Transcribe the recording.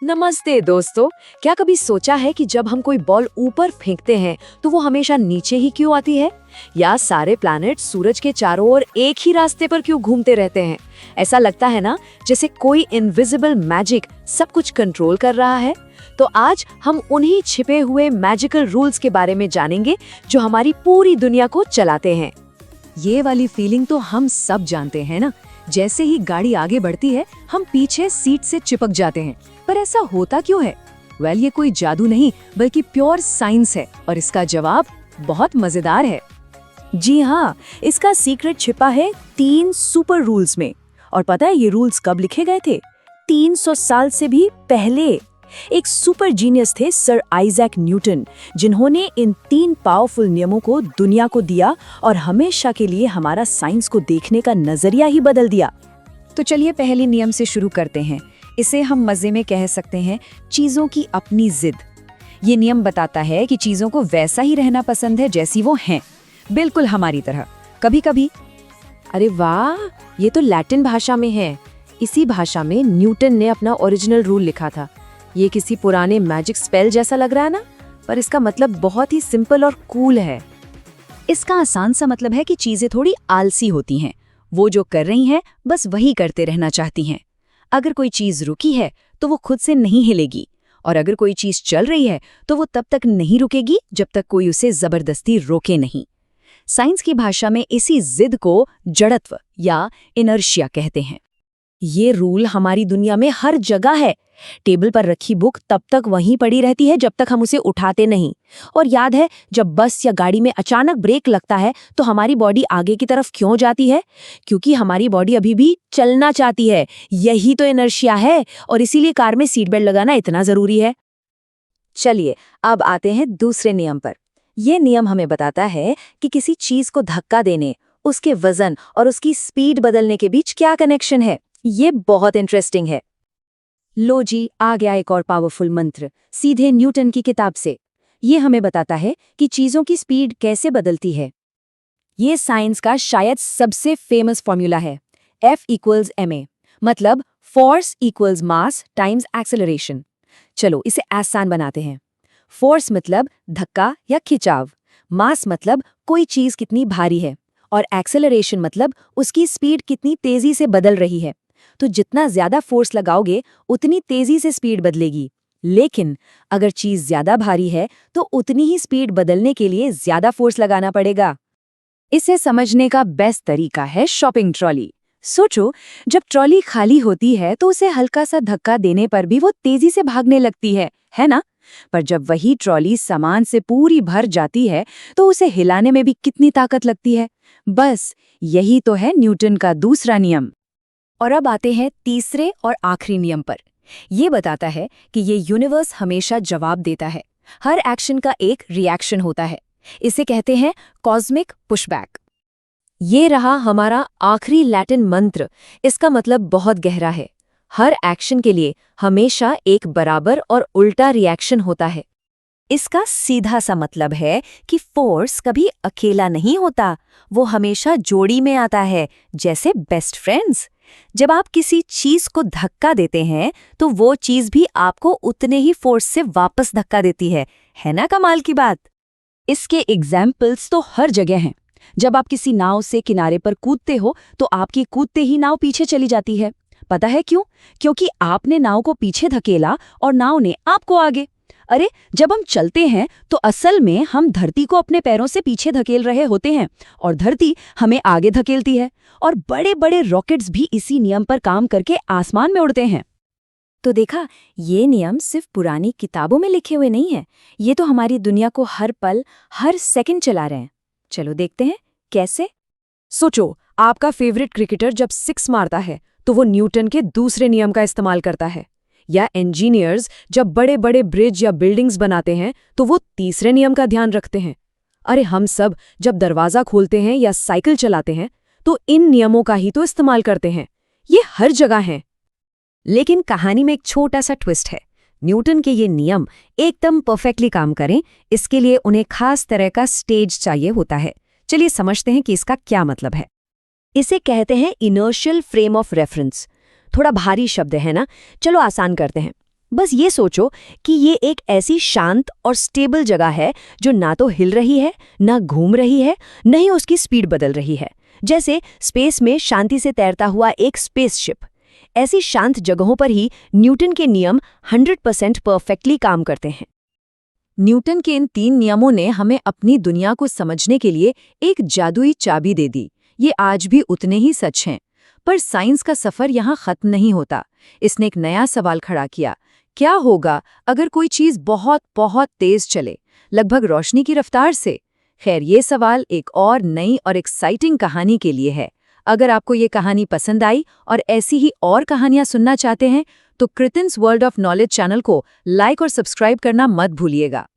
नमस्ते दोस्तों। क्या कभी सोचा है कि जब हम कोई बॉल ऊपर फेंकते हैं तो वो हमेशा नीचे ही क्यों आती है? या सारे प्लैनेट सूरज के चारों ओर एक ही रास्ते पर क्यों घूमते रहते हैं? ऐसा लगता है ना जैसे कोई इनविजिबल मैजिक सब कुछ कंट्रोल कर रहा है। तो आज हम उन्हीं छिपे हुए मैजिकल रूल्स के बारे में जानेंगे जो हमारी पूरी दुनिया को चलाते हैं। ये वाली फीलिंग तो हम सब जानते हैं ना। जैसे ही गाड़ी आगे बढ़ती है हम पीछे सीट से चिपक जाते हैं। पर ऐसा होता क्यों है? ये कोई जादू नहीं बल्कि प्योर साइंस है और इसका जवाब बहुत मजेदार है। जी हाँ, इसका सीक्रेट छिपा है 3 सुपर रूल्स में। और पता है ये रूल्स कब लिखे गए थे? 300 साल से भी पहले। एक सुपर जीनियस थे सर आइजैक न्यूटन, जिन्होंने इन 3 पावरफुल नियमों को दुनिया को दिया और हमेशा के लिए हमारा साइंस को देखने का नजरिया ही बदल दिया। तो चलिए पहले नियम से शुरू करते हैं। इसे हम मजे में कह सकते हैं चीजों की अपनी जिद। ये नियम बताता है कि चीजों को वैसा ही रहना पसंद है जैसी वो हैं, बिल्कुल हमारी तरह। कभी कभी अरे वाह, ये तो लैटिन भाषा में है। इसी भाषा में न्यूटन ने अपना ओरिजिनल रूल लिखा था। ये किसी पुराने मैजिक स्पेल जैसा लग रहा है ना, पर इसका मतलब बहुत ही सिंपल और कूल है। इसका आसान सा मतलब है कि चीजें थोड़ी आलसी होती हैं। वो जो कर रही हैं बस वही करते रहना चाहती हैं। अगर कोई चीज रुकी है तो वो खुद से नहीं हिलेगी, और अगर कोई चीज चल रही है तो वो तब तक नहीं रुकेगी जब तक कोई उसे जबरदस्ती रोके नहीं। साइंस की भाषा में इसी जिद को जड़त्व या इनर्शिया कहते हैं। ये रूल हमारी दुनिया में हर जगह है। टेबल पर रखी बुक तब तक वहीं पड़ी रहती है जब तक हम उसे उठाते नहीं। और याद है जब बस या गाड़ी में अचानक ब्रेक लगता है तो हमारी बॉडी आगे की तरफ क्यों जाती है? क्योंकि हमारी बॉडी अभी भी चलना चाहती है। यही तो इनर्शिया है, और इसीलिए कार में सीट बेल्ट लगाना इतना जरूरी है। चलिए अब आते हैं दूसरे नियम पर। यह नियम हमें बताता है कि किसी चीज को धक्का देने, उसके वजन और उसकी स्पीड बदलने के बीच क्या कनेक्शन है। ये बहुत इंटरेस्टिंग है। लो जी, आ गया एक और पावरफुल मंत्र सीधे न्यूटन की किताब से। ये हमें बताता है कि चीजों की स्पीड कैसे बदलती है। ये साइंस का शायद सबसे फेमस फॉर्मूला है, F=ma, मतलब फोर्स इक्वल्स मास टाइम्स एक्सेलरेशन। चलो इसे आसान बनाते हैं। फोर्स मतलब धक्का या खिंचाव, मास मतलब कोई चीज कितनी भारी है, और एक्सेलरेशन मतलब उसकी स्पीड कितनी तेजी से बदल रही है। तो जितना ज्यादा फोर्स लगाओगे उतनी तेजी से स्पीड बदलेगी। लेकिन अगर चीज ज्यादा भारी है तो उतनी ही स्पीड बदलने के लिए ज्यादा फोर्स लगाना पड़ेगा। इसे समझने का बेस्ट तरीका है शॉपिंग ट्रॉली। सोचो, जब ट्रॉली खाली होती है तो उसे हल्का सा धक्का देने पर भी वो तेजी से भागने लगती है ना? पर जब वही ट्रॉली सामान से पूरी भर जाती है तो उसे हिलाने में भी कितनी ताकत लगती है। बस यही तो है न्यूटन का दूसरा नियम। और अब आते हैं तीसरे और आखिरी नियम पर। ये बताता है कि ये यूनिवर्स हमेशा जवाब देता है। हर एक्शन का एक रिएक्शन होता है। इसे कहते हैं कॉस्मिक पुशबैक। ये रहा हमारा आखिरी लैटिन मंत्र। इसका मतलब बहुत गहरा है। हर एक्शन के लिए हमेशा एक बराबर और उल्टा रिएक्शन होता है। इसका सीधा सा मतलब है कि फोर्स कभी अकेला नहीं होता, वो हमेशा जोड़ी में आता है, जैसे बेस्ट फ्रेंड्स। जब आप किसी चीज को धक्का देते हैं तो वो चीज भी आपको उतने ही फोर्स से वापस धक्का देती है ना कमाल की बात? इसके एग्जाम्पल्स तो हर जगह हैं। जब आप किसी नाव से किनारे पर कूदते हो तो आपकी कूदते ही नाव पीछे चली जाती है। पता है क्यों? क्योंकि आपने नाव को पीछे धकेला और नाव ने आपको आगे। अरे, जब हम चलते हैं तो असल में हम धरती को अपने पैरों से पीछे धकेल रहे होते हैं और धरती हमें आगे धकेलती है। और बड़े बड़े रॉकेट्स भी इसी नियम पर काम करके आसमान में उड़ते हैं। तो देखा, ये नियम सिर्फ पुरानी किताबों में लिखे हुए नहीं है, ये तो हमारी दुनिया को हर पल हर सेकंड चला रहे हैं। चलो देखते हैं कैसे। सोचो, आपका फेवरेट क्रिकेटर जब 6 मारता है तो वो न्यूटन के दूसरे नियम का इस्तेमाल करता है। या इंजीनियर्स जब बड़े बड़े ब्रिज या बिल्डिंग्स बनाते हैं तो वो तीसरे नियम का ध्यान रखते हैं। अरे, हम सब जब दरवाजा खोलते हैं या साइकिल चलाते हैं तो इन नियमों का ही तो इस्तेमाल करते हैं। ये हर जगह हैं। लेकिन कहानी में एक छोटा सा ट्विस्ट है। न्यूटन के ये नियम एकदम परफेक्टली काम करें, इसके लिए उन्हें खास तरह का स्टेज चाहिए होता है। चलिए समझते हैं कि इसका क्या मतलब है। इसे कहते हैं इनर्शियल फ्रेम ऑफ रेफरेंस। थोड़ा भारी शब्द है ना, चलो आसान करते हैं। बस ये सोचो कि ये एक ऐसी शांत और स्टेबल जगह है जो ना तो हिल रही है, ना घूम रही है, न ही उसकी स्पीड बदल रही है। जैसे स्पेस में शांति से तैरता हुआ एक स्पेसशिप। ऐसी शांत जगहों पर ही न्यूटन के नियम 100% परफेक्टली काम करते हैं। न्यूटन के इन 3 नियमों ने हमें अपनी दुनिया को समझने के लिए एक जादुई चाबी दे दी। ये आज भी उतने ही सच हैं। पर साइंस का सफर यहाँ खत्म नहीं होता। इसने एक नया सवाल खड़ा किया। क्या होगा अगर कोई चीज बहुत बहुत तेज चले, लगभग रोशनी की रफ्तार से? खैर, ये सवाल एक और नई और एक्साइटिंग कहानी के लिए है। अगर आपको ये कहानी पसंद आई और ऐसी ही और कहानियां सुनना चाहते हैं तो कृतिन्स वर्ल्ड ऑफ नॉलेज चैनल को लाइक और सब्सक्राइब करना मत भूलिएगा।